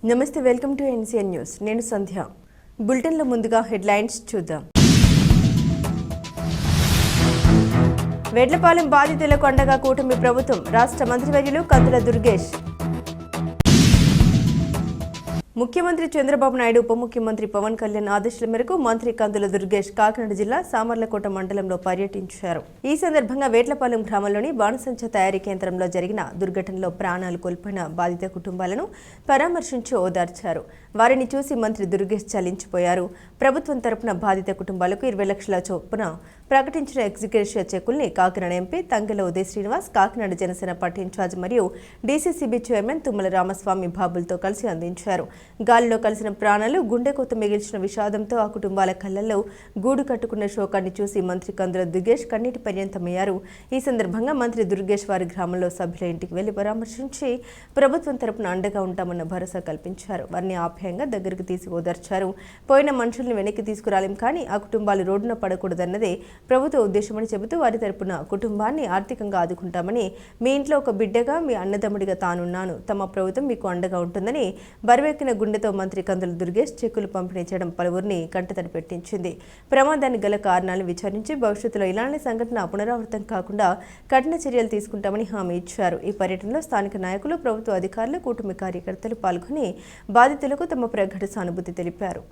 నమస్తే, welcome to NCN news. నేను సంధ్య. బులెటిన్లో ముందుగా హెడ్లైన్స్ చూద్దాం. వెడ్లపాలెం బాధితులకు అండగా కూటమి ప్రభుత్వం. రాష్ట్ర మంత్రివర్యులు కందుల దుర్గేష్. ముఖ్యమంత్రి చంద్రబాబు నాయుడు, ఉప ముఖ్యమంత్రి పవన్ కళ్యాణ్ ఆదేశాల మేరకు మంత్రి కందుల దుర్గేష్ కాకినాడ జిల్లా సామర్లకోట మండలంలో పర్యటించారు. ఈ సందర్భంగా వేట్లపాలెం గ్రామంలోని బాణసంచ తయారీ కేంద్రంలో జరిగిన దుర్ఘటనలో ప్రాణాలు కోల్పోయిన బాధిత కుటుంబాలను పరామర్శించి ఓదార్చారు. వారిని చూసి మంత్రి దుర్గేష్ చలించిపోయారు. ప్రభుత్వం తరపున బాధిత కుటుంబాలకు 20 లక్షల చొప్పున ప్రకటించిన ఎగ్జిక్యూటివ్ చెక్కుల్ని Kakinada MP Tangella Uday Srinivas, Kakinada Janasena party incharge మరియు డీసీసీబీ చైర్మన్ తుమ్మల రామస్వామి బాబులతో కలిసి అందించారు. గాలిలో కలిసిన ప్రాణాలు, గుండెకోత మిగిల్చిన విషాదంతో ఆ కుటుంబాల కళ్లల్లో గూడు కట్టుకున్న శోకాన్ని చూసి మంత్రి కందుల దుర్గేష్ కన్నీటి పర్యంతమయ్యారు. ఈ సందర్భంగా మంత్రి దుర్గేష్ వారి గ్రామంలో సభ్యుల ఇంటికి వెళ్లి పరామర్శించి ప్రభుత్వం తరపున అండగా ఉంటామన్న భరోసా కల్పించారు. వారిని ఆప్యాయంగా దగ్గరికి తీసి ఓదార్చారు. పోయిన మనుషుల్ని వెనక్కి తీసుకురాలేం, కానీ ఆ కుటుంబాలు రోడ్డున పడకూడదన్నదే ప్రభుత్వ ఉద్దేశమని చెబుతూ వారి తరపున కుటుంబాన్ని ఆర్థికంగా ఆదుకుంటామని, మీ ఇంట్లో ఒక బిడ్డగా, మీ అన్నదమ్ముడిగా తానున్నాను, తమ ప్రభుత్వం మీకు అండగా ఉంటుందని బరువెక్కిన గుండెతో మంత్రి కందుల దుర్గేష్ చెక్కులు పంపిణీ చేయడం పలువురిని కంటతడి పెట్టించింది. ప్రమాదానికి గల కారణాలను విచారించి భవిష్యత్తులో ఇలాంటి సంఘటన పునరావృతం కాకుండా కఠిన చర్యలు తీసుకుంటామని హామీ ఇచ్చారు. ఈ పర్యటనలో స్థానిక నాయకులు, ప్రభుత్వ అధికారులు, కూటమి కార్యకర్తలు పాల్గొని బాధితులకు తమ ప్రగాఢ సానుభూతి తెలిపారు.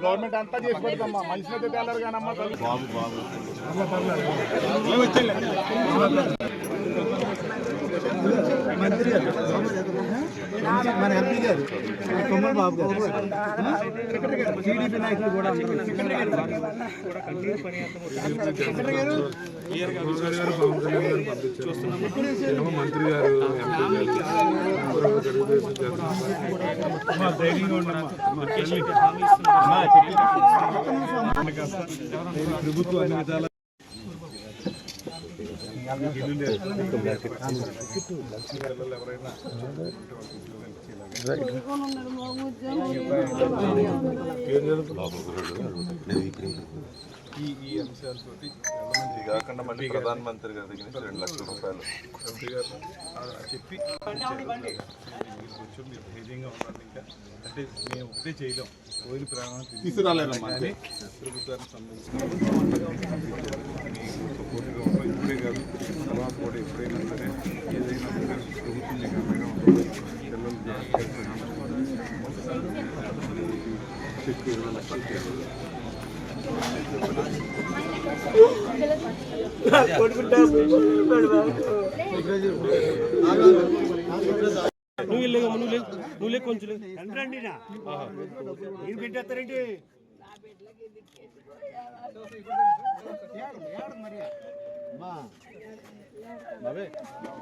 గవర్నమెంట్ అంతా చేసి పెడతామ్మా, మనిషిని అయితే తేలరు కానమ్మా. మంత్రి గారు, మన ఎంపీ గారు, కొమ్మల బాబు గారు, టీడీపీ నాయకులు కూడా మంత్రి గారు ప్రభుత్వం అన్ని విధాలా ఈ అంశాలతో కాకుండా మళ్ళీ ప్రధానమంత్రి గారి దగ్గర నుంచి 2 లక్షల రూపాయలు చెప్పి కొంచెం మీరు ధైర్యంగా ఉండాలి. ఇంకా అంటే మేము ఒకటే చేయలేం, పోయిన ప్రాణాలు తీసుకురాలేదమ్మా. ప్రభుత్వానికి సంబంధించిన సపోర్ట్గా ఉంటాం. ఇప్పుడే కాదు, తర్వాత కూడా ఎప్పుడైనా సరే ఏదైనా సరే ప్రభుత్వం మీకు అండగా ఉంటుంది. పిల్లలు చెక్కు 20 లక్షలు నువ్వు కొంచెం పెట్టేస్తారేంటి.